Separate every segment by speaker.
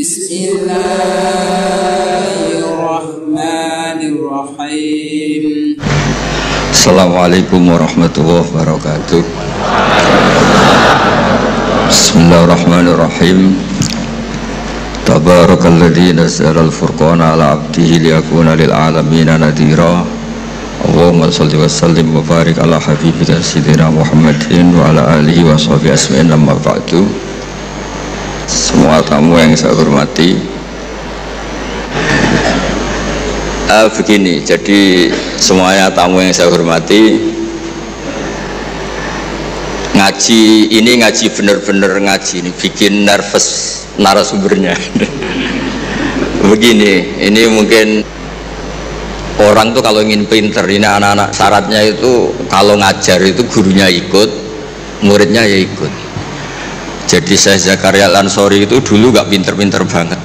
Speaker 1: Bismillahirrahmanirrahim.
Speaker 2: Assalamualaikum warahmatullahi wabarakatuh. Bismillahirrahmanirrahim. Tabarakalladzi nazzala al-furqana ala 'abdihi liyakuna lil 'alamina nadhira. Allahumma shalli wa sallim wa barik ala habibika sayyidina Muhammadin wa ala alihi wa sahbihi ajmain, amma ba'du. Semua tamu yang saya hormati, begini, jadi semuanya tamu yang saya hormati, ngaji ini ngaji bener-bener ngaji ini bikin nervous narasumbernya. Begini, ini mungkin orang tuh kalau ingin pinter, ini anak-anak syaratnya itu kalau ngajar itu gurunya ikut, muridnya ya ikut. Jadi Syekh Zakaria Al-Ansori itu dulu gak pinter-pinter banget,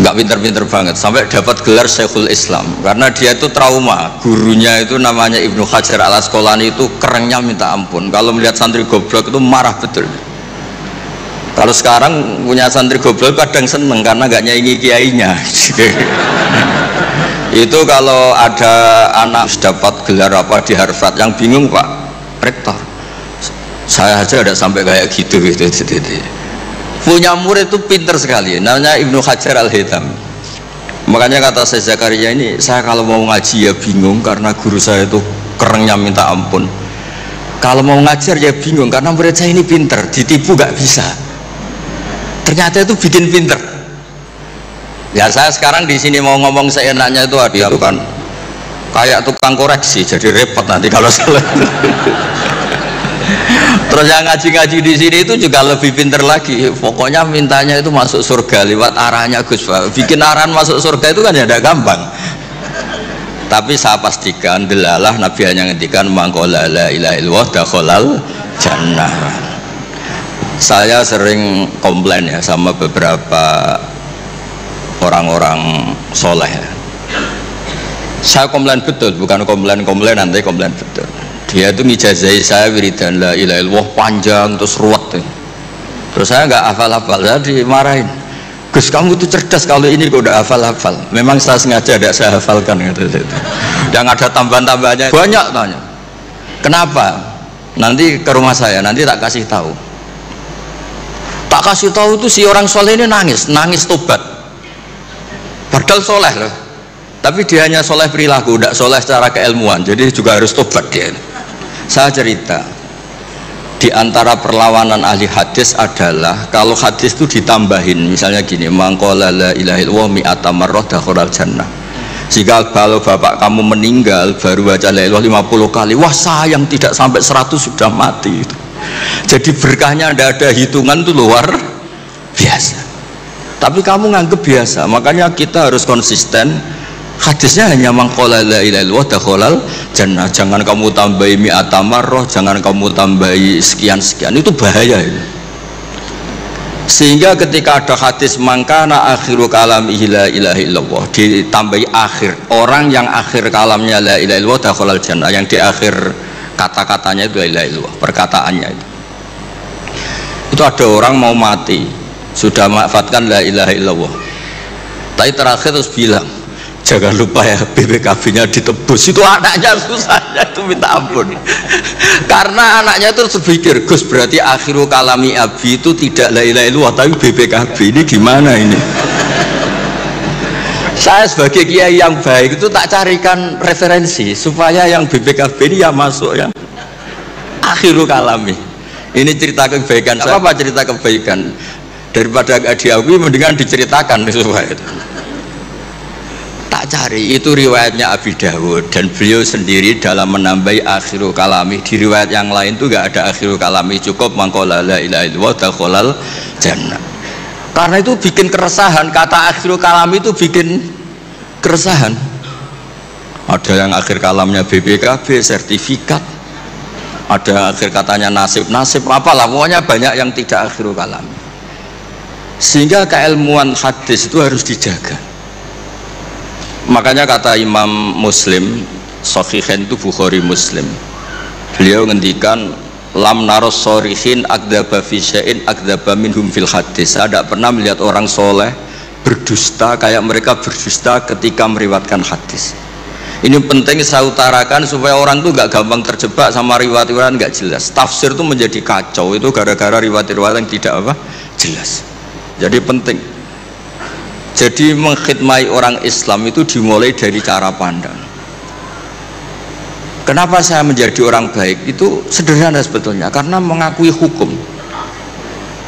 Speaker 2: nggak pinter-pinter banget sampai dapat gelar Syekhul Islam karena dia itu trauma. Gurunya itu namanya Ibnu Hajar Al-Asqalani, itu kerennya minta ampun. Kalau melihat santri goblok itu marah betul. Kalau sekarang punya santri goblok kadang seneng karena nggak nyaingi kiainya. Itu kalau ada anak dapat gelar apa di Harvard yang bingung, Pak Rektor, saya aja ada sampai kayak gitu. Punya murid itu pinter sekali, namanya Ibnu Hajar Al-Haythami. Makanya kata saya Zakaria ini, saya kalau mau ngaji ya bingung karena guru saya itu kerennya minta ampun. Kalau mau ngajar ya bingung karena murid saya ini pinter, ditipu gak bisa. Ternyata itu bikin pinter. Ya saya sekarang di sini mau ngomong seenaknya itu ada kan kayak tukang koreksi, jadi repot nanti kalau salah. Terus yang ngaji-ngaji di sini itu juga lebih pinter lagi. Pokoknya mintanya itu masuk surga lewat arahnya Gus. Bikin arahan masuk surga itu kan ya tidak gampang. Tapi saya pastikan delalah Nabi hanya ngendikan mangkola la ilaha illallah dakhalal jannah. Saya sering komplain ya sama beberapa orang-orang soleh. Saya komplain betul, bukan komplain nanti komplain betul. Dia itu ngijazai saya wiridan la ilaha illallah panjang terus ruwet. Terus saya nggak hafal-hafal, saya dimarahin. Gus, kamu tuh cerdas kalau ini kok udah hafal-hafal. Memang saya sengaja tidak saya hafalkan gitu. Yang ada tambahan-tambahannya banyak tanya. Kenapa? Nanti ke rumah saya, nanti tak kasih tahu. Tak kasih tahu itu si orang soleh ini nangis tobat. Padahal soleh loh. Tapi dia hanya soleh perilaku, tidak soleh secara keilmuan. Jadi juga harus tobat dia. Saya cerita, di antara perlawanan ahli hadis adalah kalau hadis itu ditambahin, misalnya gini, mangqala la ilaha illallah mi'ata marrah dakhalal jannah. Jika kalau bapak kamu meninggal baru baca la ilaha 50 kali, wah sayang tidak sampai 100 sudah mati. Jadi berkahnya tidak ada hitungan, itu luar biasa. Tapi kamu nganggep biasa, makanya kita harus konsisten. Hadisnya hanya mangqala la ilaha illallah dakhalal jannah. Jangan kamu tambahi mi'ata marrah, jangan kamu tambahi sekian-sekian, itu bahaya itu. Sehingga ketika ada hadis mangkana akhiru kalamihi la ilaha illallah, ditambahi akhir, orang yang akhir kalamnya la ilaha illallah dakhalal jannah, yang di akhir kata-katanya itu la ilaha illallah, perkataannya itu. Itu ada orang mau mati sudah mewafatkan la ilaha illallah, tapi terakhir terus bilang jangan lupa ya BPKB-nya ditebus. Itu anaknya susahnya itu minta ampun. Karena anaknya itu berpikir, Gus berarti akhiru kalami abi itu tidak la ilaha illallah tapi BPKB, ini gimana ini? Saya sebagai kiai yang baik itu tak carikan referensi supaya yang BPKB ini ya masuk ya akhiru kalami. Ini cerita kebaikan. Apa cerita kebaikan? Daripada gak diakui mendingan diceritakan supaya itu. Tak cari, itu riwayatnya Abi Dawud dan beliau sendiri dalam menambahi akhiru kalami. Di riwayat yang lain itu gak ada akhiru kalami, cukup mangqala la ilaha illallah dakhalal jannah. Karena itu bikin keresahan, kata akhiru kalami itu bikin keresahan. Ada yang akhir kalamnya BPKB, sertifikat, ada akhir katanya nasib apalah, pokoknya banyak yang tidak akhiru kalami. Sehingga keilmuan hadis itu harus dijaga. Makanya kata Imam Muslim, Sahihain itu Bukhari Muslim, beliau ngendikan lam naros sorihin akdzaba fi syai'in akdzaba minhum fil hadis. Saya tidak pernah melihat orang soleh berdusta kayak mereka berdusta ketika meriwayatkan hadis. Ini penting saya utarakan supaya orang tuh gak gampang terjebak sama riwayat-riwayat gak jelas. Tafsir tuh menjadi kacau itu gara-gara riwayat-riwayat yang tidak apa jelas. Jadi penting. Jadi mengkhidmati orang Islam itu dimulai dari cara pandang. Kenapa saya menjadi orang baik? Itu sederhana sebetulnya, karena mengakui hukum.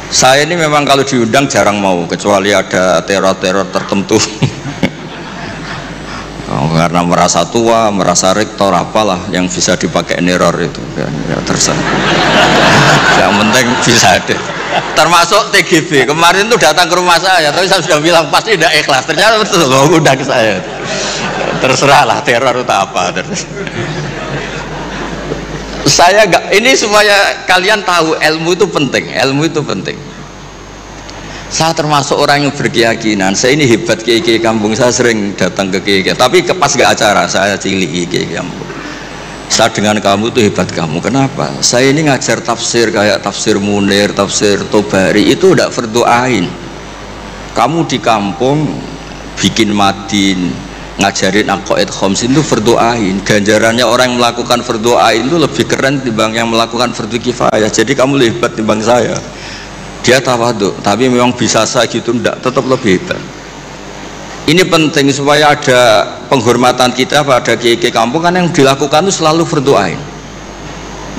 Speaker 2: Saya ini memang kalau diundang jarang mau, kecuali ada teror-teror tertentu. Karena merasa tua, merasa rektor, apalah yang bisa dipakai neror itu, ya terserah. Yang penting bisa deh. Termasuk TGB kemarin tuh datang ke rumah saya, tapi saya sudah bilang pasti tidak ikhlas. Ternyata betul loh, undang ke saya. Terserahlah teror itu apa. Saya enggak, ini supaya kalian tahu ilmu itu penting, ilmu itu penting. Saya termasuk orang yang berkeyakinan, saya ini hebat kiai-kiai kampung, saya sering datang ke kiai-kiai, tapi pas gak acara saya cilik kiai kampung. Saya dengan kamu itu hebat kamu, kenapa? Saya ini ngajar tafsir kayak tafsir Munir, tafsir Tobari, itu udah fardhu ain. Kamu di kampung bikin madin, ngajarin aqaid khamsin itu fardhu ain. Ganjarannya orang yang melakukan fardhu ain itu lebih keren dibanding yang melakukan fardhu kifayah. Jadi kamu lebih hebat dibanding saya. Dia tawadhu, tapi memang bisa saya gitu enggak, tetap lebih hebat. Ini penting supaya ada penghormatan kita pada kiai-kiai kampung, kan yang dilakukan itu selalu fardhu ain.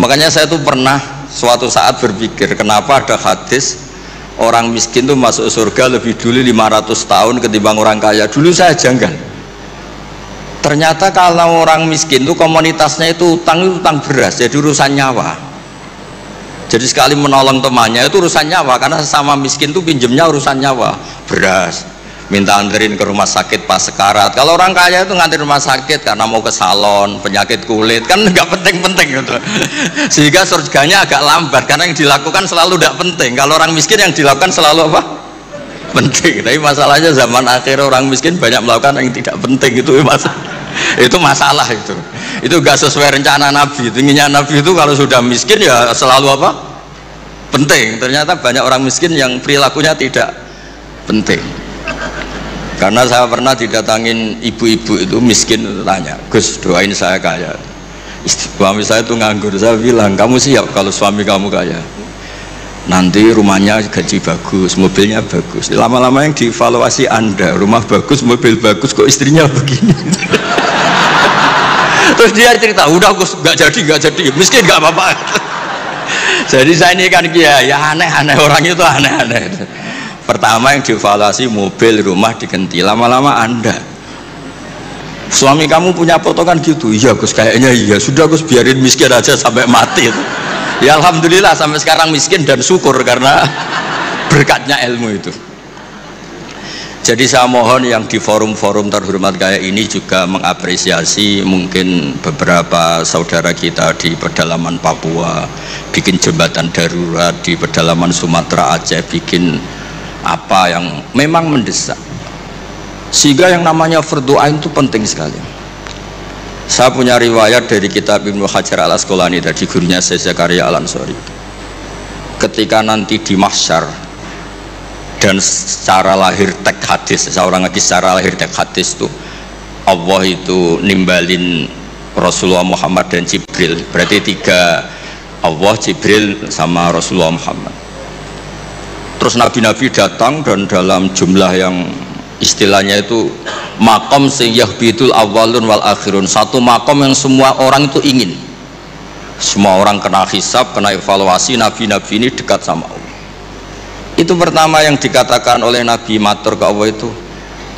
Speaker 2: Makanya saya tuh pernah suatu saat berpikir, kenapa ada hadis orang miskin tuh masuk surga lebih dulu 500 tahun ketimbang orang kaya. Dulu saya janggal. Ternyata kalau orang miskin itu komunitasnya itu utang beras, jadi urusan nyawa. Jadi sekali menolong temannya itu urusan nyawa, karena sesama miskin itu pinjemnya urusan nyawa, beras, minta anterin ke rumah sakit pas sekarat. Kalau orang kaya itu nganter rumah sakit karena mau ke salon, penyakit kulit, kan nggak penting-penting gitu. Sehingga surganya agak lambat, karena yang dilakukan selalu tidak penting. Kalau orang miskin yang dilakukan selalu apa? Penting. Tapi masalahnya zaman akhir orang miskin banyak melakukan yang tidak penting, itu masalah itu gak sesuai rencana Nabi. Inginnya Nabi itu kalau sudah miskin ya selalu apa? Penting. Ternyata banyak orang miskin yang perilakunya tidak penting. Karena saya pernah didatangin ibu-ibu itu miskin, itu tanya, Gus doain saya kaya. Suami saya itu nganggur. Saya bilang, kamu siap kalau suami kamu kaya? Nanti rumahnya gaji bagus, mobilnya bagus. Lama-lama yang dievaluasi Anda, rumah bagus, mobil bagus, kok istrinya begini. Terus dia cerita, udah Gus, nggak jadi, miskin nggak apa-apa. Jadi saya ini kan ya aneh-aneh, orang itu aneh-aneh. Pertama yang dievaluasi mobil, rumah diganti. Lama-lama Anda, suami kamu punya potongan gitu, iya Gus, kayaknya iya. Sudah Gus, biarin miskin aja sampai mati. Ya alhamdulillah sampai sekarang miskin dan syukur karena berkatnya ilmu itu. Jadi saya mohon yang di forum-forum terhormat kayak ini juga mengapresiasi mungkin beberapa saudara kita di pedalaman Papua bikin jembatan darurat, di pedalaman Sumatera Aceh bikin apa yang memang mendesak. Sehingga yang namanya fardhu ain itu penting sekali. Saya punya riwayat dari kitab Ibnu Hajar al-Asqalani dari gurunya Syekh Zakaria al-Ansori. Ketika nanti di mahsyar dan secara lahir teks hadis, seorang lagi secara lahir teks hadis itu Allah itu nimbalin Rasulullah Muhammad dan Jibril. Berarti tiga, Allah, Jibril sama Rasulullah Muhammad. Terus nabi-nabi datang dan dalam jumlah yang istilahnya itu makom seyahbitul awalun wal akhirun, satu makom yang semua orang itu ingin. Semua orang kena hisab, kena evaluasi. Nabi-nabi ini dekat sama Allah. Itu pertama yang dikatakan oleh Nabi matur ke Allah itu,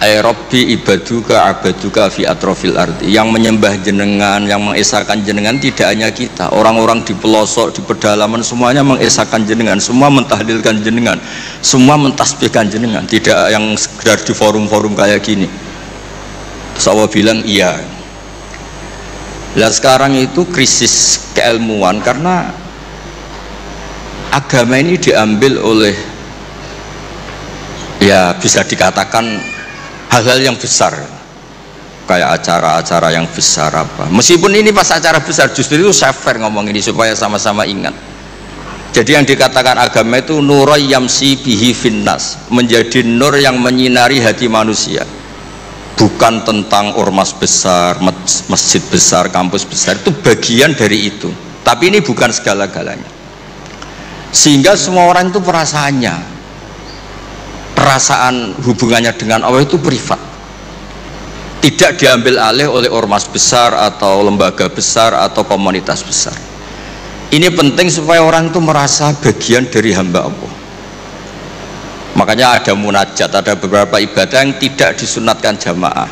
Speaker 2: ay Rabbi ibaduka abaduka fi atrofil ardi. Yang menyembah jenengan, yang mengesahkan jenengan tidak hanya kita, orang-orang di pelosok, di pedalaman semuanya mengesahkan jenengan, semua mentahlilkan jenengan, semua mentasbihkan jenengan, tidak yang sekedar di forum-forum kayak gini. Terus Allah bilang iya. Nah sekarang itu krisis keilmuan karena agama ini diambil oleh, ya bisa dikatakan hal-hal yang besar, kayak acara-acara yang besar apa. Meskipun ini pas acara besar, justru itu saya fair ngomong ini supaya sama-sama ingat. Jadi yang dikatakan agama itu nuroy yamsi bihi finnas, menjadi nur yang menyinari hati manusia. Bukan tentang ormas besar, masjid besar, kampus besar, itu bagian dari itu. Tapi ini bukan segala-galanya. Sehingga semua orang itu perasaan hubungannya dengan Allah itu privat. Tidak diambil alih oleh ormas besar atau lembaga besar atau komunitas besar. Ini penting supaya orang itu merasa bagian dari hamba Allah. Makanya ada munajat, ada beberapa ibadah yang tidak disunatkan jamaah.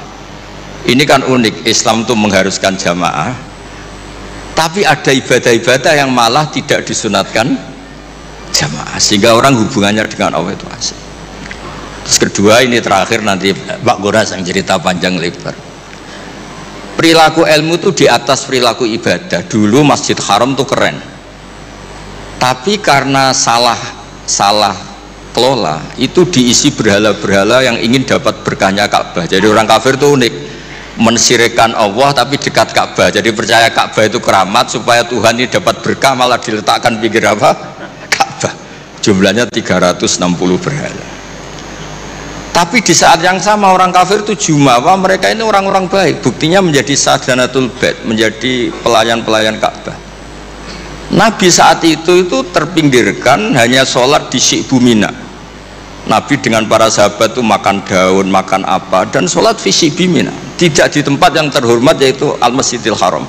Speaker 2: Ini kan unik, Islam itu mengharuskan jamaah, tapi ada ibadah-ibadah yang malah tidak disunatkan jamaah, sehingga orang hubungannya dengan Allah itu asik. Terus kedua, ini terakhir, nanti Pak Goras yang cerita panjang lebar. Perilaku ilmu itu di atas perilaku ibadah. Dulu Masjid Haram itu keren, tapi karena salah kelola itu diisi berhala-berhala yang ingin dapat berkahnya Ka'bah. Jadi orang kafir itu unik, mensyirikkan Allah tapi dekat Ka'bah. Jadi percaya Ka'bah itu keramat, supaya Tuhan ini dapat berkah malah diletakkan pinggir apa? Ka'bah. Jumlahnya 360 berhala. Tapi di saat yang sama orang kafir itu jumawa, mereka ini orang-orang baik. Buktinya menjadi sadanatul bait, menjadi pelayan-pelayan Ka'bah. Nabi saat itu terpinggirkan, hanya sholat di Syi'bu Mina. Nabi dengan para sahabat itu makan daun, makan apa, dan sholat di Syi'bu Mina. Tidak di tempat yang terhormat, yaitu Al-Masjidil Haram.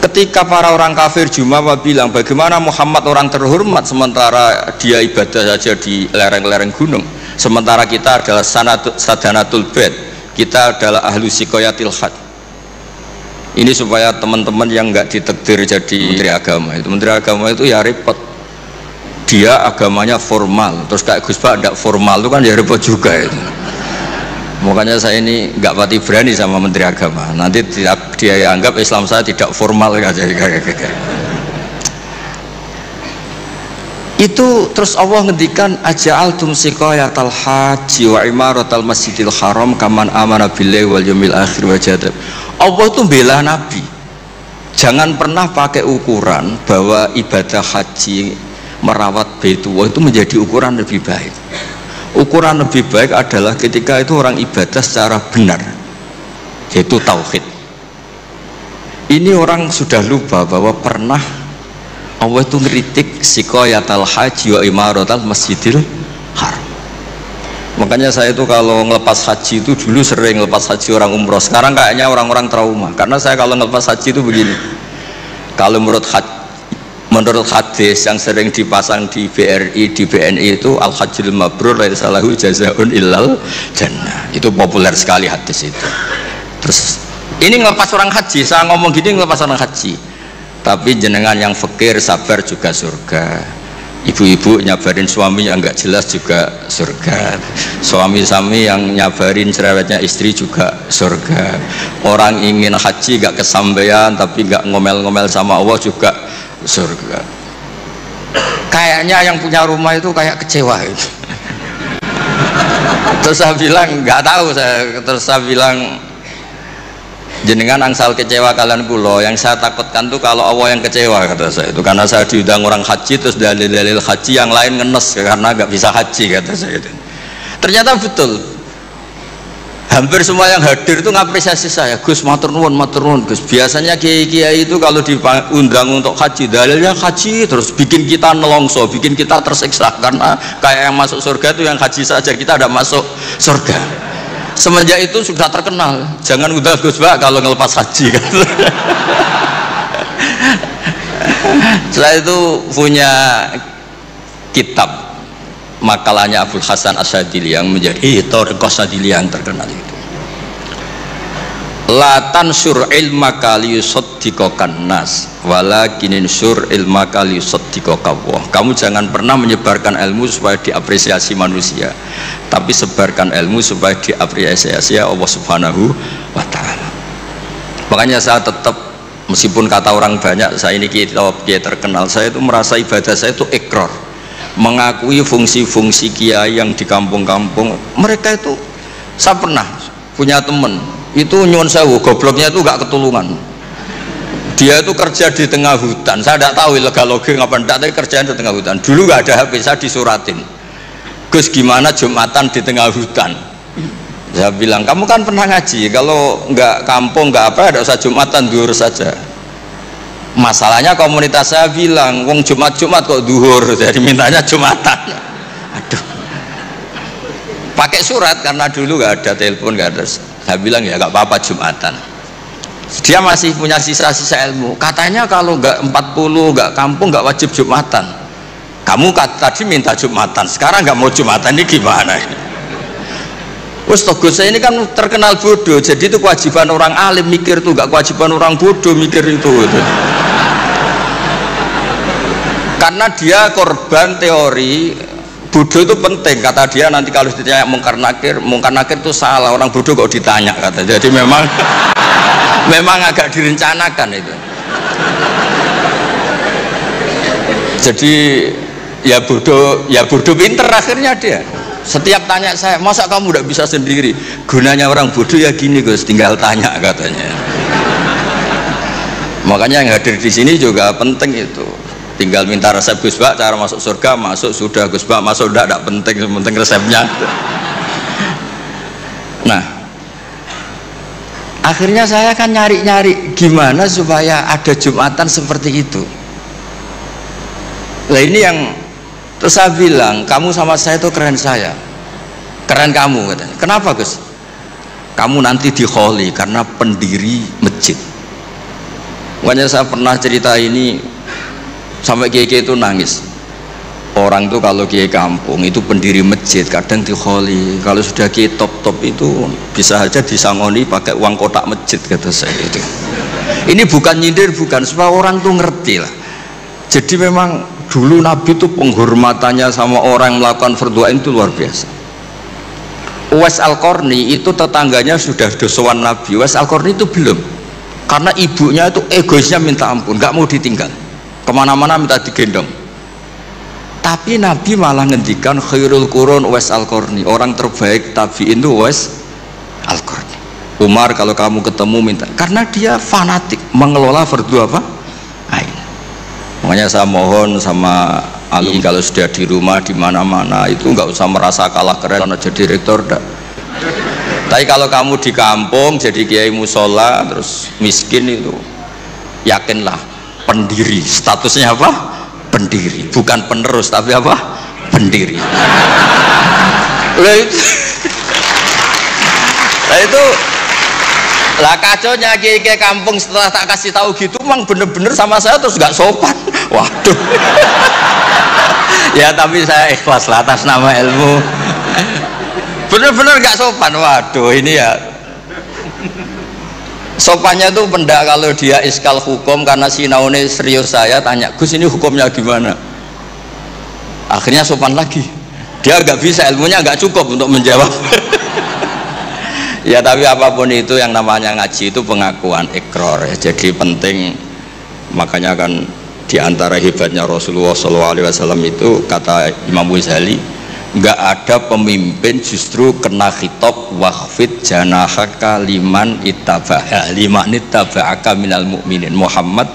Speaker 2: Ketika para orang kafir jumawa bilang, bagaimana Muhammad orang terhormat sementara dia ibadah saja di lereng-lereng gunung, sementara kita adalah sadanatul bait, kita adalah ahlu sikoyatil had. Ini supaya teman-teman yang nggak ditakdir jadi menteri agama, itu menteri agama itu ya repot, dia agamanya formal, terus kayak Gus Pak tidak formal itu kan ya repot juga itu. Makanya saya ini nggak pati berani sama menteri agama, nanti dia anggap Islam saya tidak formal ya, jadi itu. Terus Allah ngendikan aja'altum siqayatal haji wa imaratal masjidil haram kaman amana billahi wal yawmil akhir wa jadab. Allah itu bela Nabi, jangan pernah pakai ukuran bahwa ibadah haji merawat Baitullah itu menjadi ukuran lebih baik. Ukuran lebih baik adalah ketika itu orang ibadah secara benar, yaitu tauhid. Ini orang sudah lupa bahwa pernah Allah itu ngeritik siqayatal haji wa imaratal masjidil haram. Makanya saya itu kalau ngelepas haji itu dulu sering ngelepas haji orang umroh. Sekarang kayaknya orang-orang trauma, karena saya kalau ngelepas haji itu begini. Kalau menurut hadis yang sering dipasang di BRI, di BNI itu al-hajjul mabrur laisa lahu jazaa'un illal jannah. Itu populer sekali hadis itu. Terus ini ngelepas orang haji, saya ngomong gini ngelepas orang haji. Tapi jenengan yang fakir sabar juga surga. Ibu-ibu nyabarin suami yang nggak jelas juga surga. Suami-suami yang nyabarin cerewetnya istri juga surga. Orang ingin haji nggak kesampaian tapi nggak ngomel-ngomel sama Allah juga surga. Kayaknya yang punya rumah itu kayak kecewa itu. Terus saya bilang nggak tahu saya. Terus saya bilang jenengan angsal kecewa kalian kulo, yang saya takutkan tuh kalau Allah yang kecewa, kata saya itu, karena saya diundang orang haji terus dalil-dalil haji yang lain ngenes karena nggak bisa haji, kata saya itu. Ternyata betul, hampir semua yang hadir itu ngapresiasi saya. Gus matur nuwun Gus. Biasanya kiai-kiai itu kalau diundang untuk haji dalilnya haji terus, bikin kita nelongso, bikin kita tersiksa, karena kayak yang masuk surga itu yang haji saja, kita ada masuk surga. Semenjak itu sudah terkenal, jangan undang Gus Pak kalau ngelepas haji kan. Saya itu punya kitab makalahnya Abul Hasan Asyadili yang menjadi Thariqah Syadiliyah yang terkenal itu. La tansur ilmaka liyusaddiqakan nas walakin insur ilmaka liyusaddiqaka Allah. Kamu jangan pernah menyebarkan ilmu supaya diapresiasi manusia, tapi sebarkan ilmu supaya diapresiasi Allah Subhanahu wa ta'ala. Makanya saya tetap, meskipun kata orang banyak saya ini kiai terkenal, saya itu merasa ibadah saya itu ikrar, mengakui fungsi-fungsi kiai yang di kampung-kampung. Mereka itu, saya pernah punya teman itu nyuwun sewu, gobloknya itu gak ketulungan. Dia itu kerja di tengah hutan. Saya tidak tahu logi apa enggak, tapi kerjaan di tengah hutan. Dulu nggak ada HP, saya disuratin. Gus, gimana Jumatan di tengah hutan? Saya bilang, kamu kan pernah ngaji, kalau nggak kampung nggak apa, ada usah Jumatan, duhur saja. Masalahnya komunitas saya bilang, wong Jumat kok duhur, jadi mintanya Jumatan. Aduh, pakai surat karena dulu nggak ada telepon, nggak ada. Saya bilang ya nggak apa-apa Jumatan. Dia masih punya sisa-sisa ilmu. Katanya kalau nggak 40 nggak kampung nggak wajib Jumatan. Kamu tadi minta Jumatan, sekarang nggak mau Jumatan, ini gimana ini? Gus saya ini kan terkenal bodoh, jadi itu kewajiban orang alim mikir tuh, gak kewajiban orang bodoh mikir itu. Karena dia korban teori bodoh itu penting, kata dia. Nanti kalau ditanya mungkar nakir itu salah, orang bodoh kok ditanya, kata. Jadi memang agak direncanakan itu. Jadi ya bodoh pinter akhirnya dia. Setiap tanya saya, masa kamu tidak bisa sendiri? Gunanya orang bodoh ya gini Gus, tinggal tanya, katanya. Makanya yang hadir di sini juga penting itu. Tinggal minta resep Gus Bak, cara masuk surga, masuk sudah. Gus Bak masuk tidak penting, penting resepnya. Nah, akhirnya saya kan nyari-nyari gimana supaya ada Jumatan seperti itu. Nah ini yang terus saya bilang, kamu sama saya itu keren saya, keren kamu, katanya. Kenapa Gus? Kamu nanti dikholi karena pendiri masjid. Makanya saya pernah cerita ini sampai kiai itu nangis. Orang tuh kalau kiai kampung itu pendiri masjid kadang dikholi. Kalau sudah kiai top itu bisa aja disangoni pakai uang kotak masjid, kata saya itu. Ini bukan nyindir, bukan, supaya orang tuh ngerti lah. Jadi memang dulu Nabi itu penghormatannya sama orang yang melakukan fardhu ain itu luar biasa. Uwais Al-Qarni itu tetangganya sudah dosowan Nabi. Uwais Al-Qarni itu belum, karena ibunya itu egoisnya minta ampun, nggak mau ditinggal, kemana-mana minta digendong. Tapi Nabi malah ngendikan khairul qurun Uwais Al-Qarni, orang terbaik tabi'in itu Uwais Al-Qarni. Umar kalau kamu ketemu minta, karena dia fanatik mengelola fardhu apa? Ain. Makanya saya mohon sama Ali, kalau sudah di rumah di mana-mana itu nggak usah merasa kalah keren karena jadi direktur, enggak. Tapi kalau kamu di kampung jadi kiai musola terus miskin itu, yakinlah pendiri, statusnya apa? Pendiri, bukan penerus tapi apa? Pendiri. Nah itu lah kacaunya kiai kampung setelah tak kasih tahu gitu, emang bener-bener sama saya terus nggak sopan. Waduh. Ya tapi saya ikhlas lah atas nama ilmu. Bener-bener nggak sopan. Waduh ini ya. Sopannya tuh pendak kalau dia iskal hukum karena sinaune serius, saya tanya Gus ini hukumnya gimana? Akhirnya sopan lagi. Dia nggak bisa, ilmunya nggak cukup untuk menjawab. Ya tapi apapun itu yang namanya ngaji itu pengakuan ikrar ya. Jadi penting, makanya kan diantara hebatnya Rasulullah SAW itu kata Imam Ghazali, nggak ada pemimpin justru kena khitab wakhfid janahaka liman ittaba'aka minal mu'minin. Muhammad,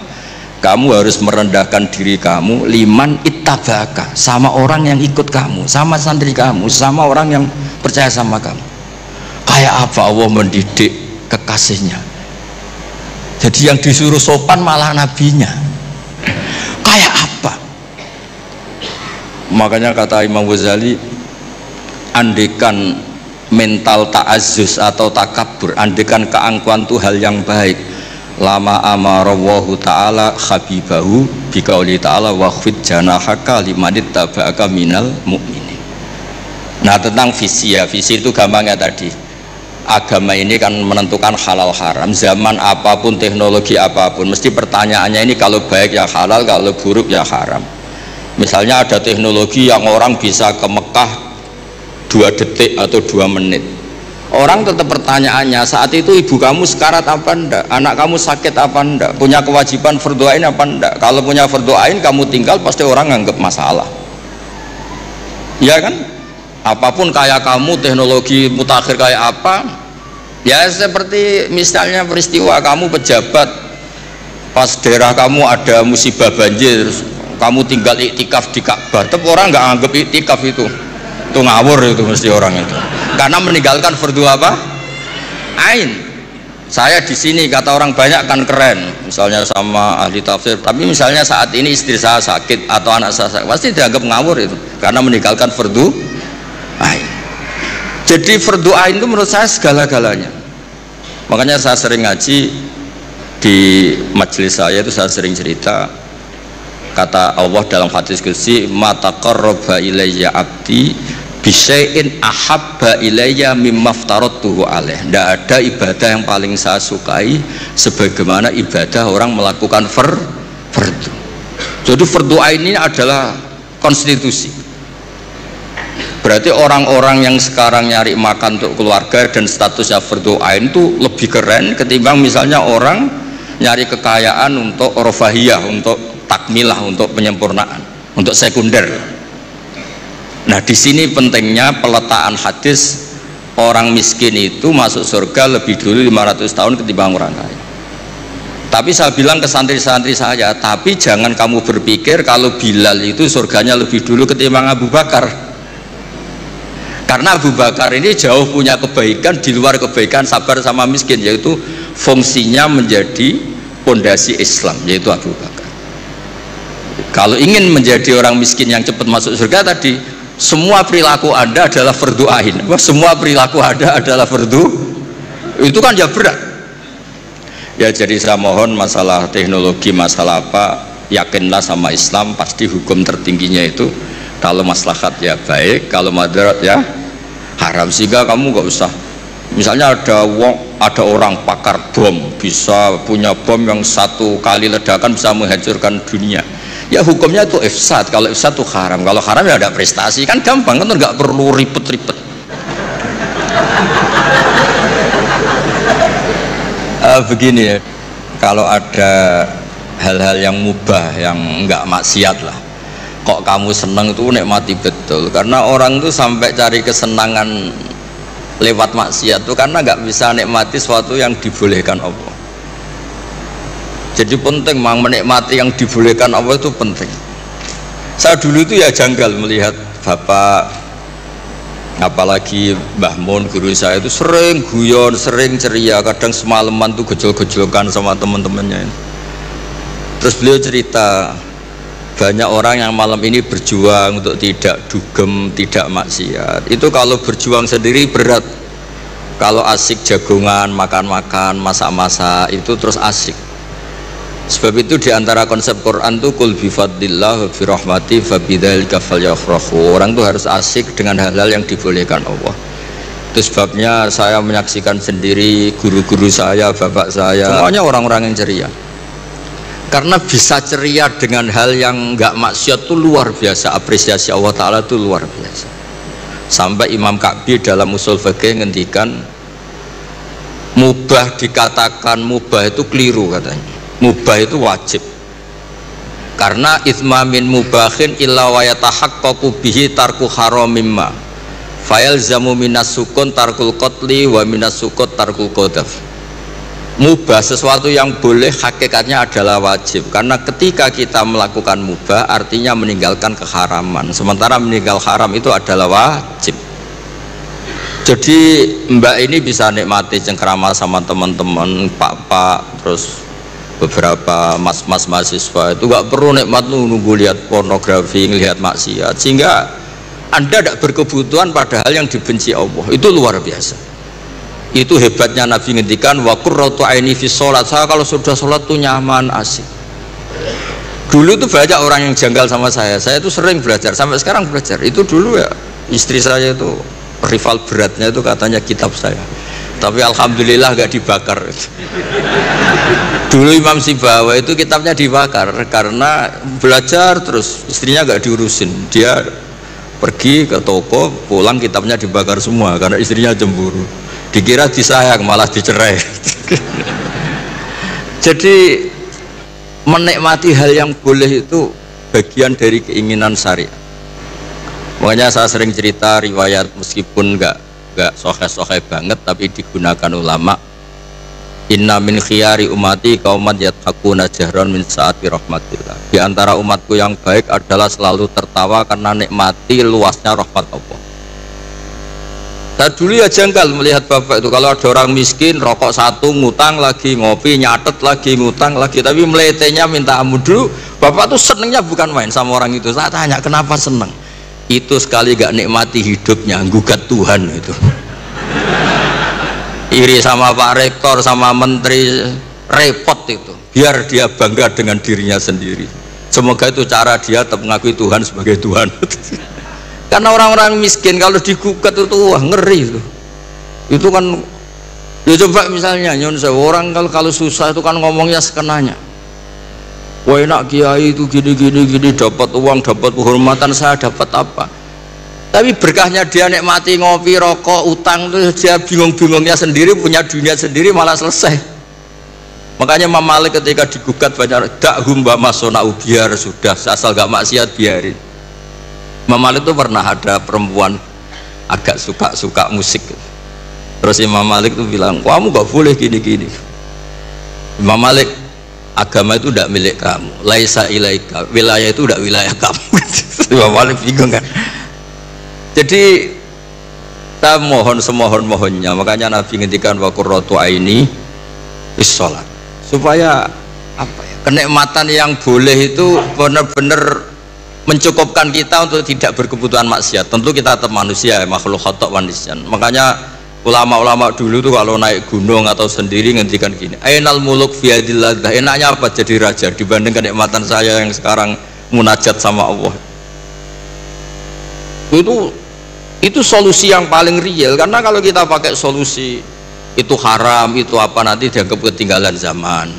Speaker 2: kamu harus merendahkan diri kamu liman ittaba'aka, sama orang yang ikut kamu, sama santri kamu, sama orang yang percaya sama kamu. Kayak apa Allah mendidik kekasihnya? Jadi yang disuruh sopan malah nabinya. Kayak apa? Makanya kata Imam Ghazali, andekan mental ta'azzus atau takabur, andekan keangkuhan itu hal yang baik, lama amarawwahu ta'ala habibahu biqauli ta'ala wakhfid janahaka limanit taba'aka minal mu'minin. Nah tentang visi ya, visi itu gampangnya tadi, agama ini kan menentukan halal haram. Zaman apapun, teknologi apapun, mesti pertanyaannya ini kalau baik ya halal, kalau buruk ya haram. Misalnya ada teknologi yang orang bisa ke Mekah 2 detik atau 2 menit, orang tetap pertanyaannya saat itu ibu kamu sekarat apa enggak, anak kamu sakit apa enggak, punya kewajiban fardhu ain apa enggak. Kalau punya fardhu ain kamu tinggal pasti orang nganggap masalah, ya kan? Apapun kayak kamu, teknologi mutakhir kayak apa ya, seperti misalnya peristiwa kamu pejabat pas daerah kamu ada musibah banjir, kamu tinggal iktikaf di Ka'bah, tapi orang nggak anggap iktikaf itu ngawur itu mesti orang itu, karena meninggalkan fardu apa? Ain. Saya di sini kata orang banyak kan keren, misalnya sama ahli tafsir, tapi misalnya saat ini istri saya sakit atau anak saya sakit, pasti dianggap ngawur itu, karena meninggalkan fardu ain. Jadi fardu ain itu menurut saya segala-galanya. Makanya saya sering ngaji di majelis saya itu, saya sering cerita kata Allah dalam hadis qudsi, ma taqarraba ilayya abdi bisyai'in ahabba ilayya mimma aftaratuhu alaih. Tidak ada ibadah yang paling saya sukai sebagaimana ibadah orang melakukan fardu. Jadi fardu ain ini adalah konstitusi. Berarti orang-orang yang sekarang nyari makan untuk keluarga dan statusnya fardu ain itu lebih keren ketimbang misalnya orang nyari kekayaan untuk rofahiyah, untuk takmilah, untuk penyempurnaan, untuk sekunder. Nah, di sini pentingnya peletaan hadis orang miskin itu masuk surga lebih dulu 500 tahun ketimbang orang kaya. Tapi saya bilang ke santri-santri saya, tapi jangan kamu berpikir kalau Bilal itu surganya lebih dulu ketimbang Abu Bakar. Karena Abu Bakar ini jauh punya kebaikan di luar kebaikan sabar sama miskin, yaitu fungsinya menjadi pondasi Islam, yaitu Abu Bakar. Kalau ingin menjadi orang miskin yang cepat masuk surga tadi, semua perilaku Anda adalah fardu ain. Semua perilaku Anda adalah fardu. Itu kan ya berat. Ya, jadi saya mohon masalah teknologi, masalah apa, yakinlah sama Islam, pasti hukum tertingginya itu kalau maslahat ya baik, kalau madarat ya haram. Sehingga kamu nggak usah, misalnya ada orang pakar bom, bisa punya bom yang satu kali ledakan bisa menghancurkan dunia, ya hukumnya itu ifsad. Kalau ifsad itu haram, kalau haram ya ada prestasi, kan gampang kan, nggak perlu ribet-ribet. Begini ya, kalau ada hal-hal yang mubah, yang nggak maksiat lah, kok kamu seneng itu nikmati betul. Karena orang itu sampai cari kesenangan lewat maksiat itu karena nggak bisa nikmati sesuatu yang dibolehkan Allah. Jadi penting menikmati yang dibolehkan Allah itu penting. Saya dulu itu ya janggal melihat bapak, apalagi Mbah Mun guru saya itu sering guyon, sering ceria, kadang semalaman tuh gejol-gejolkan sama teman-temannya. Terus beliau cerita, banyak orang yang malam ini berjuang untuk tidak dugem, tidak maksiat. Itu kalau berjuang sendiri berat. Kalau asik jagongan, makan-makan, masak-masak, itu terus asik. Sebab itu diantara konsep Quran itu kul bifadlillah wa birahmati fabidzalika falyafrahu. Orang itu harus asik dengan hal-hal yang dibolehkan Allah. Itu sebabnya saya menyaksikan sendiri guru-guru saya, bapak saya, semuanya orang-orang yang ceria. Karena bisa ceria dengan hal yang enggak maksiat itu luar biasa. Apresiasi Allah Ta'ala itu luar biasa. Sampai Imam Ka'bi dalam usul fikih ngendikan, mubah dikatakan mubah itu keliru katanya. Mubah itu wajib, karena itsmamin mubahin illa wa yatahaqqaqu bihi tarku haramimma fayalzamu minas sukun tarkul qatli wa minas sukut tarkul qadhaf. Mubah, sesuatu yang boleh, hakikatnya adalah wajib, karena ketika kita melakukan mubah artinya meninggalkan keharaman, sementara meninggal haram itu adalah wajib. Jadi mbak ini bisa nikmati cengkrama sama teman-teman, pak-pak, terus beberapa mas-mas mahasiswa itu gak perlu nikmat nunggu lihat pornografi, lihat maksiat, sehingga Anda tidak berkebutuhan pada hal yang dibenci Allah. Itu luar biasa. Itu hebatnya Nabi ngendikan wa qurratu aini fi sholat. Saya kalau sudah sholat tuh nyaman, asik. Dulu tuh banyak orang yang janggal sama saya tuh sering belajar, sampai sekarang belajar. Itu dulu ya istri saya itu rival beratnya itu katanya kitab saya, tapi alhamdulillah gak dibakar. Dulu Imam Sibawa itu kitabnya dibakar karena belajar terus, istrinya gak diurusin, dia pergi ke toko, pulang kitabnya dibakar semua karena istrinya cemburu, dikira disayang malah dicerai. Jadi menikmati hal yang boleh itu bagian dari keinginan syariat. Makanya saya sering cerita riwayat, meskipun gak sohe-sohe banget tapi digunakan ulama. Inna min khiyari umati qauman yadhakuna jahran min saati rahmatillah. Di antara umatku yang baik adalah selalu tertawa karena nikmati luasnya rahmat Allah. Saya dulu ya jengkel melihat bapak itu, kalau ada orang miskin rokok satu ngutang lagi, ngopi nyatet lagi ngutang lagi, tapi meletenya minta ampun. Dulu bapak tuh senengnya bukan main sama orang itu. Saya tanya kenapa seneng? Itu sekali gak nikmati hidupnya, gugat Tuhan itu. Iri sama Pak Rektor, sama Menteri, repot itu. Biar dia bangga dengan dirinya sendiri. Semoga itu cara dia tetap mengakui Tuhan sebagai Tuhan. Karena orang-orang miskin kalau digugat itu wah ngeri itu. Itu kan, ya coba misalnya nyon orang kalau susah itu kan ngomongnya sekenanya. Wah enak kiai itu gini dapat uang, dapat kehormatan, saya dapat apa? Tapi berkahnya dia nikmati ngopi, rokok, utang tuh dia bingung-bingungnya sendiri, punya dunia sendiri malah selesai. Makanya Imam Malik ketika digugat banyak dakhum bamasonau, biar sudah asal gak maksiat biarin. Imam Malik tuh pernah ada perempuan agak suka musik. Terus Imam Malik tuh bilang, kamu gak boleh gini-gini. Imam Malik, agama itu tidak milik kamu, laisa ilaika, wilayah itu tidak wilayah kamu. Imam Malik bingung kan. Jadi kita mohon semohon-mohonnya, makanya Nabi ngendikan wa qurratu aini bis sholat, supaya apa ya, kenikmatan yang boleh itu benar-benar mencukupkan kita untuk tidak berkebutuhan maksiat. Tentu kita tetap manusia, makhluk khata' wa nisyan. Makanya ulama-ulama dulu tuh kalau naik gunung atau sendiri ngendikan gini, ainal muluk fi yadillah, enaknya apa jadi raja dibanding kenikmatan saya yang sekarang munajat sama Allah. Itu solusi yang paling real, karena kalau kita pakai solusi itu haram, itu apa, nanti dianggap ketinggalan zaman.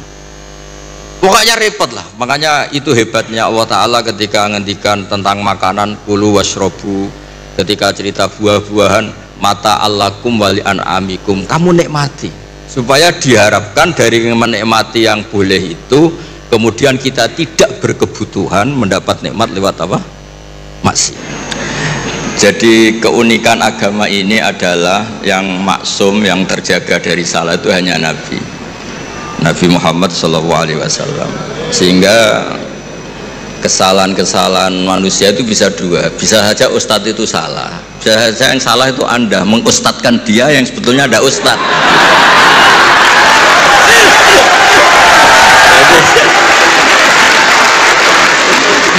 Speaker 2: Pokoknya repot lah. Makanya itu hebatnya Allah Ta'ala ketika ngendikan tentang makanan, kulu washrobu, ketika cerita buah-buahan, mata allakum wali an'amikum, kamu nikmati, supaya diharapkan dari menikmati yang boleh itu kemudian kita tidak berkebutuhan mendapat nikmat lewat apa? Maksiat. Jadi keunikan agama ini adalah yang maksum, yang terjaga dari salah itu hanya Nabi Muhammad SAW. Sehingga kesalahan-kesalahan manusia itu bisa dua, bisa saja ustadz itu salah, bisa saja yang salah itu Anda mengustadkan dia yang sebetulnya ada ustadz.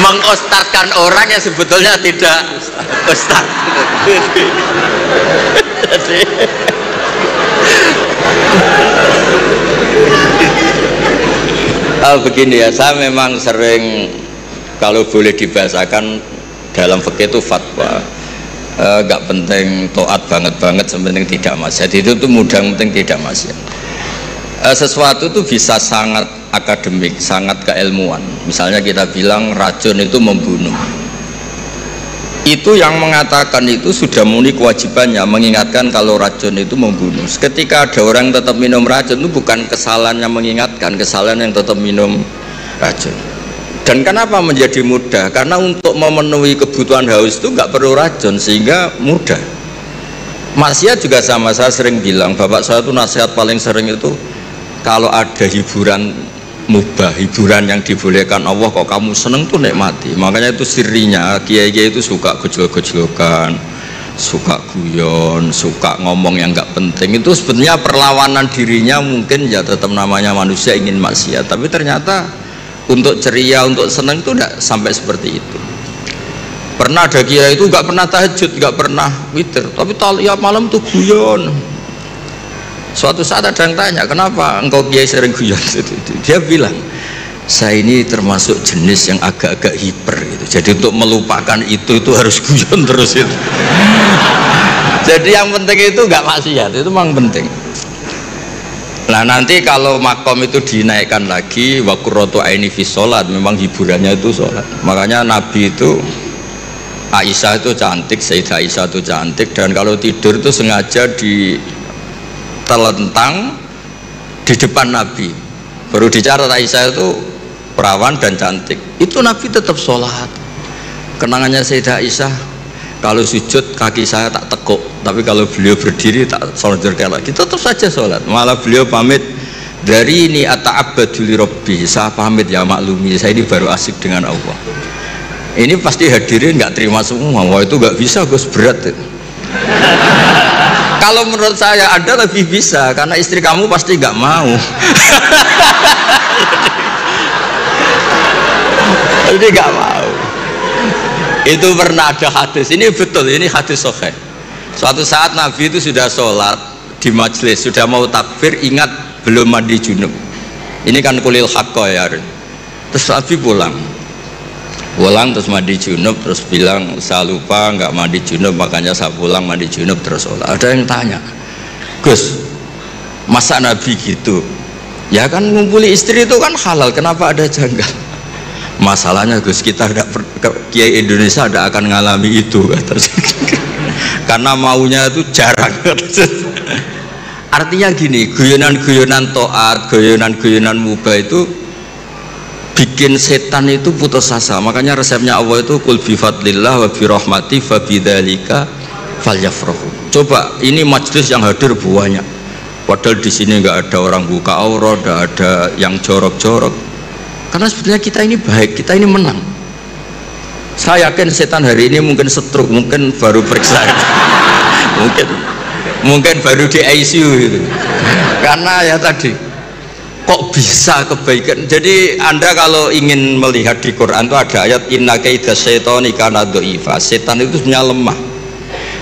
Speaker 2: Mengustadkan orang yang sebetulnya tidak ustad. Begini ya, saya memang sering kalau boleh dibahasakan dalam fikih itu fatwa, gak penting taat banget sepenting tidak maksiat. Itu tuh mudah, penting tidak maksiat. Sesuatu itu bisa sangat akademik, sangat keilmuan. Misalnya kita bilang racun itu membunuh, itu yang mengatakan itu sudah memenuhi kewajibannya mengingatkan kalau racun itu membunuh. Ketika ada orang yang tetap minum racun, itu bukan kesalahan yang mengingatkan, kesalahan yang tetap minum racun. Dan kenapa menjadi mudah? Karena untuk memenuhi kebutuhan haus itu nggak perlu racun, sehingga mudah. Maksiat juga sama. Saya sering bilang, bapak saya itu nasihat paling sering itu, kalau ada hiburan mubah, hiburan yang dibolehkan Allah kok kamu seneng tuh nikmati. Makanya itu sirinya kiai-kiai itu suka gejlok-gejlokan, suka guyon, suka ngomong yang nggak penting. Itu sebenarnya perlawanan dirinya, mungkin ya tetap namanya manusia ingin maksiat, tapi ternyata untuk ceria, untuk seneng itu tidak sampai seperti itu. Pernah ada kiai itu nggak pernah tahajud, nggak pernah witir, tapi tiap malam tuh guyon. Suatu saat ada yang tanya, kenapa engkau kiai sering guyon? Dia bilang, saya ini termasuk jenis yang agak-agak hiper gitu. Jadi untuk melupakan itu harus guyon terus itu. Jadi yang penting itu nggak maksiat, itu memang penting. Nah nanti kalau makom itu dinaikkan lagi, wa qurratu aini fi sholat, memang hiburannya itu sholat. Makanya Nabi itu, Aisyah itu cantik, Sayyidah Aisyah itu cantik, dan kalau tidur itu sengaja telentang di depan Nabi. Baru dicatat Aisyah itu perawan dan cantik. Itu Nabi tetap sholat. Kenangannya Sayyidah Aisyah, kalau sujud kaki saya tak tekuk, tapi kalau beliau berdiri tak solder lagi, tetap saja sholat. Malah beliau pamit, Dari ini ata'abbadu li rabbi, saya pamit ya maklumi, saya ini baru asik dengan Allah. Ini pasti hadirin nggak terima semua. Wah itu nggak bisa Gus, berat. Kalau menurut saya Anda lebih bisa, karena istri kamu pasti nggak mau. Ini nggak mau. Itu pernah ada hadis. Ini betul, ini hadis sahih. Suatu saat Nabi itu sudah sholat di majelis, sudah mau takbir, ingat belum mandi junub. Ini kan kulil haqqo ya. Terus Nabi pulang terus mandi junub, terus bilang saya lupa nggak mandi junub, makanya saya pulang mandi junub terus sholat. Ada yang tanya, Gus, masa Nabi gitu? Ya kan ngumpuli istri itu kan halal, kenapa ada janggal? Masalahnya Gus, kita Kiai Indonesia tidak akan ngalami itu. Karena maunya itu jarang. Artinya gini, guyonan-guyonan to'at, guyonan-guyonan mubah itu bikin setan itu putus asa. Makanya resepnya Allah itu qul bi fadlillah wa bi rahmati fa bidzalika falyafrahu. Coba ini majelis yang hadir banyak. Padahal di sini nggak ada orang buka aurat, nggak ada yang jorok-jorok. Karena sebetulnya kita ini baik, kita ini menang. Saya yakin setan hari ini mungkin stroke, mungkin baru periksa. mungkin baru di ICU itu. Karena ya tadi kok bisa kebaikan. Jadi Anda kalau ingin melihat di Quran itu ada ayat inna kaida syaitani kana dhaifa. Setan itu sebenarnya lemah.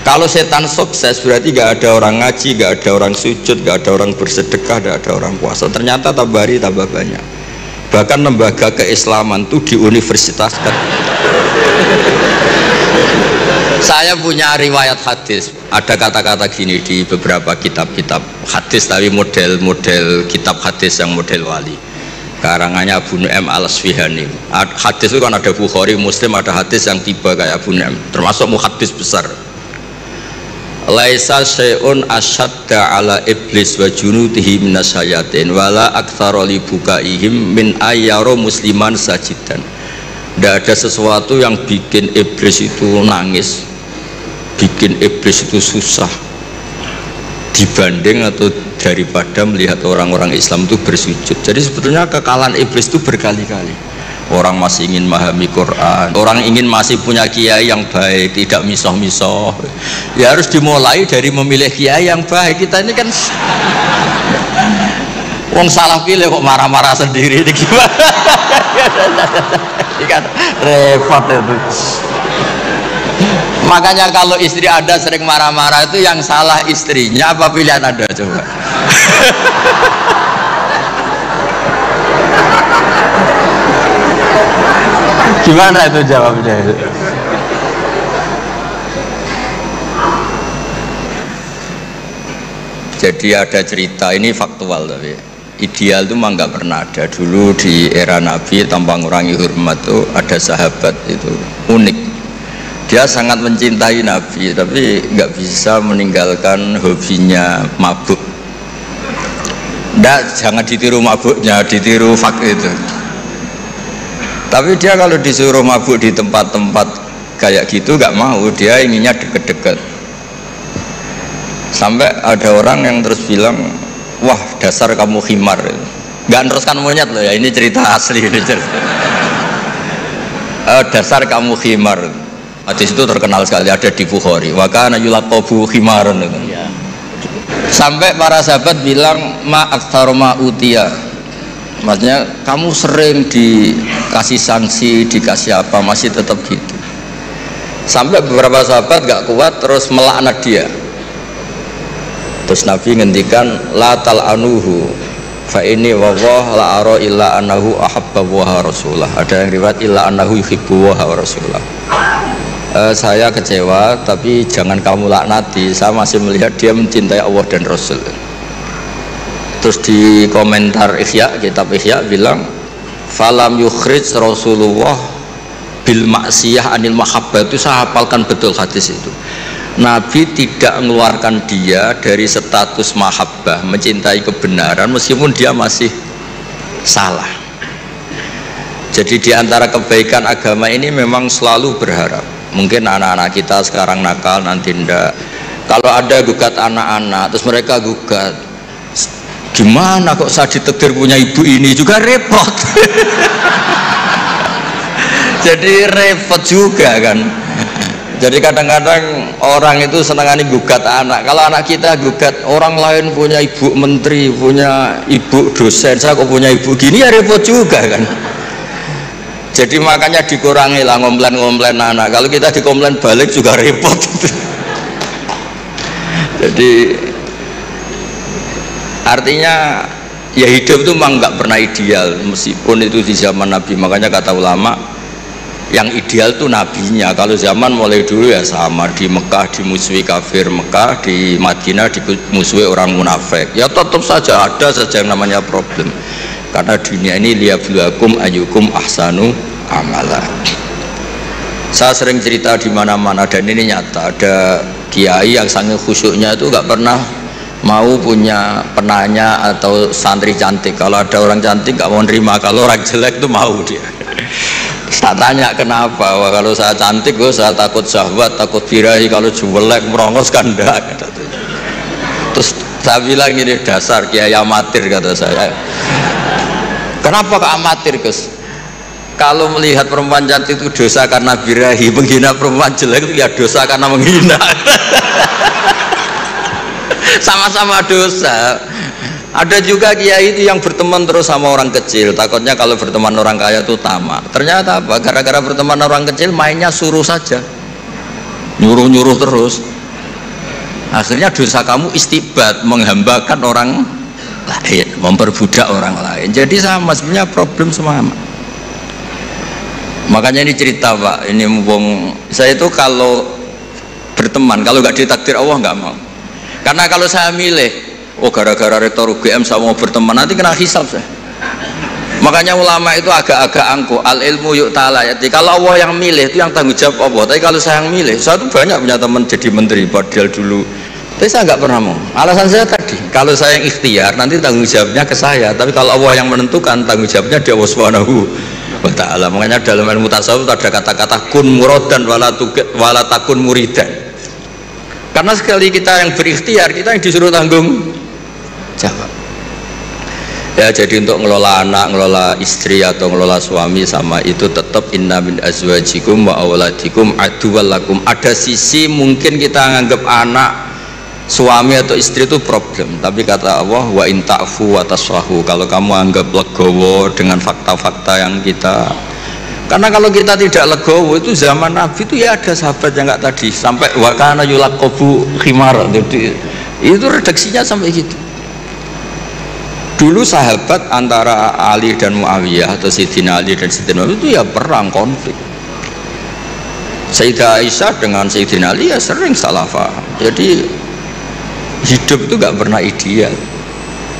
Speaker 2: Kalau setan sukses berarti gak ada orang ngaji, gak ada orang sujud, gak ada orang bersedekah, gak ada orang puasa. Ternyata tambah hari tambah banyak. Bahkan lembaga keislaman itu diuniversitaskan. Saya punya riwayat hadis, ada kata-kata gini di beberapa kitab-kitab hadis, tapi model kitab hadis yang model wali, karangannya Abu Nu'aim al-Asfihani. Hadis itu kan ada Bukhari, Muslim, ada hadis yang tiba kayak Abu Nu'aim, termasuk muhaddis besar. Laisa syai'un asyadda ala iblis wa junudihi minasyayatin wala aktsara li bukaihim min ayyara musliman sajidan. Tidak ada sesuatu yang bikin iblis itu nangis, bikin iblis itu susah dibanding atau daripada melihat orang-orang Islam itu bersujud. Jadi sebetulnya kekalahan iblis itu berkali-kali. Orang masih ingin memahami Quran, orang ingin masih punya kiai yang baik, tidak misoh-misoh. Ya harus dimulai dari memilih kiai yang baik. Kita ini kan wong salah pilih kok marah-marah sendiri, ini gimana? Ini kan repot itu. Makanya kalau istri Anda sering marah-marah itu yang salah istrinya apa pilihan Anda coba? Gimana itu jawabnya itu? Jadi ada cerita, ini faktual tapi ideal itu memang nggak pernah ada. Dulu di era Nabi tanpa mengurangi hormat tuh ada sahabat itu unik. Dia sangat mencintai Nabi tapi nggak bisa meninggalkan hobinya mabuk. Nggak, jangan ditiru mabuknya, ditiru fak itu. Tapi dia kalau disuruh mabuk di tempat-tempat kayak gitu nggak mau, dia inginnya deket-deket. Sampai ada orang yang terus bilang, wah dasar kamu khimar. Nggak teruskan monyet loh ya, ini cerita asli ini cerita. Dasar kamu khimar. Hadis itu terkenal sekali, ada di Bukhari. Wa kana yulaqabu khimaran. Sampai para sahabat bilang ma aktsara ma utiya. Maksudnya kamu sering dikasih sanksi, dikasih apa, masih tetap gitu. Sampai beberapa sahabat gak kuat terus melaknat dia. Terus Nabi ngendikan la tal'anuhu fa ini wallah la ara illa annahu ahabba wa rasulah. Ada yang riwayat illa annahu yuhibbu wa rasulah. Saya kecewa tapi jangan kamu laknati, saya masih melihat dia mencintai Allah dan Rasul. Terus di komentar Ihya, kitab Ihya bilang falam yukhrij Rasulullah bil maksiyah anil mahabbah. Itu saya hafalkan betul hadis itu. Nabi tidak mengeluarkan dia dari status mahabbah, mencintai kebenaran meskipun dia masih salah. Jadi di antara kebaikan agama ini memang selalu berharap. Mungkin anak-anak kita sekarang nakal, nanti ndak. Kalau ada gugat anak-anak terus mereka gugat Gimana kok saya ditakdir punya ibu ini, juga repot. Jadi repot juga kan. Jadi kadang-kadang orang itu senangani gugat anak. Kalau anak kita gugat orang lain punya ibu menteri, punya ibu dosen, saya kok punya ibu gini, ya repot juga kan. Jadi makanya dikurangi lah ngomplain anak. Kalau kita dikomplain balik juga repot. Jadi artinya ya hidup itu memang nggak pernah ideal, meskipun itu di zaman Nabi. Makanya kata ulama, yang ideal tuh nabinya. Kalau zaman mulai dulu ya sama, di Mekah dimusuhi kafir Mekah, di Madinah dimusuhi orang munafik, ya tetap saja ada saja yang namanya problem, karena dunia ini liyabluwakum ayyukum ahsanu amala. Saya sering cerita di mana-mana dan ini nyata, ada kiai yang sangat khusyuknya itu nggak pernah mau punya penanya atau santri cantik. Kalau ada orang cantik nggak mau nerima, kalau orang jelek itu mau dia. Saya tanya kenapa? Wah, kalau saya cantik, saya takut syahwat, takut birahi. Kalau jelek merongos kan enggak. Terus saya bilang ini dasar kiai amatir, kata saya. Kenapa ke amatir, Gus? Kalau melihat perempuan cantik itu dosa karena birahi, menghina perempuan jelek itu ya dosa karena menghina. Sama-sama dosa. Ada juga kiai itu yang berteman terus sama orang kecil, takutnya kalau berteman orang kaya itu tamak. Ternyata apa? Gara-gara berteman orang kecil mainnya suruh saja, nyuruh-nyuruh terus. Akhirnya dosa kamu istibat, menghambakan orang lain, memperbudak orang lain. Jadi sama sebenarnya problem semua. Makanya ini cerita Pak, ini mumpung saya itu kalau berteman, kalau nggak ditakdir Allah nggak mau. Karena kalau saya milih, oh gara-gara rektor UGM saya mau berteman, nanti kena hisab saya. Makanya ulama itu agak-agak angkuh, al ilmu yuk ta'ala ya. Kalau Allah yang milih itu yang tanggung jawab Allah. Tapi kalau saya yang milih, saya tuh banyak punya teman jadi menteri padahal dulu. Tapi saya nggak pernah mau. Alasan saya tadi, kalau saya yang ikhtiar nanti tanggung jawabnya ke saya. Tapi kalau Allah yang menentukan, tanggung jawabnya dia Allah Subhanahu wa ta'ala. Makanya dalam ilmu tasawuf ada kata-kata kun muradan wala takun muridan. Karena sekali kita yang berikhtiar, kita yang disuruh tanggung jawab. Ya, jadi untuk ngelola anak, ngelola istri atau ngelola suami sama itu tetap inna min azwajikum wa auladikum aduwwal lakum. Ada sisi mungkin kita nganggap anak, suami atau istri itu problem, tapi kata Allah wa in ta'fu wa tasfahu, kalau kamu anggap legowo dengan fakta-fakta yang kita. Karena kalau kita tidak legowo, itu zaman Nabi itu ya ada sahabat yang nggak tadi sampai wa kana yulaqabu khimar, itu redaksinya sampai gitu. Dulu sahabat antara Ali dan Muawiyah atau Sayyidina Ali dan Sayyidina Muawiyah itu ya perang, konflik. Sayyidah Aisyah dengan Sayyidina Ali ya sering salah paham. Jadi hidup itu nggak pernah ideal.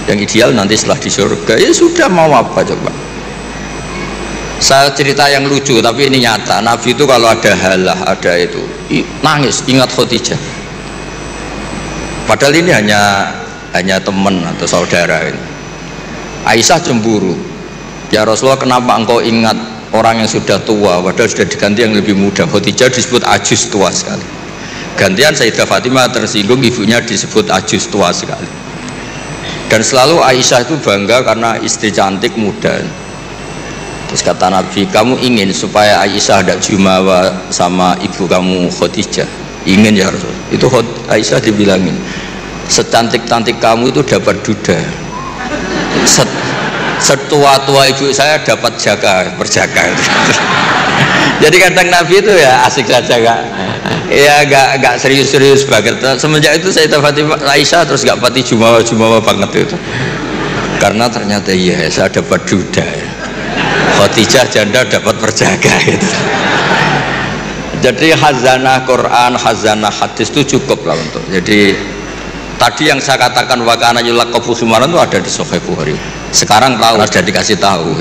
Speaker 2: Yang ideal nanti setelah di surga, ya sudah, mau apa coba. Saya cerita yang lucu tapi ini nyata. Nabi itu kalau ada halah, ada itu nangis, ingat Khadijah. Padahal ini hanya teman atau saudara ini. Aisyah cemburu, ya Rasulullah kenapa engkau ingat orang yang sudah tua padahal sudah diganti yang lebih muda. Khadijah disebut ajus, tua sekali. Gantian Sayyidah Fatimah tersinggung, ibunya disebut ajus, tua sekali. Dan selalu Aisyah itu bangga karena istri cantik, muda. Terus kata Nabi, kamu ingin supaya Aisyah ada jumawa sama ibu kamu Khadijah? Ingin ya Rasul. Itu Aisyah dibilangin, secantik-cantik kamu itu dapat duda, setua-tua ibu saya dapat perjaka. Jadi kadang Nabi itu ya asik saja, ya gak serius-serius banget. Semenjak itu saya Fatimah Aisyah terus gak pati jumawa banget itu, karena ternyata iya saya dapat duda ya. Khadijah janda dapat perjaga gitu. Jadi khazanah Quran, khazanah hadis itu cukup lah untuk. Jadi tadi yang saya katakan wa kana yulaqabu khimaran itu ada di Sahih Bukhari. Sekarang tahu, sudah dikasih tahu.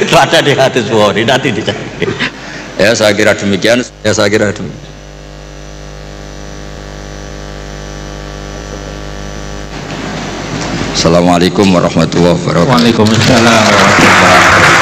Speaker 2: Itu ada di hadis Bukhari, nanti dicari. Ya saya kira demikian. Assalamualaikum warahmatullahi wabarakatuh.
Speaker 1: Waalaikumsalam warahmatullahi wabarakatuh.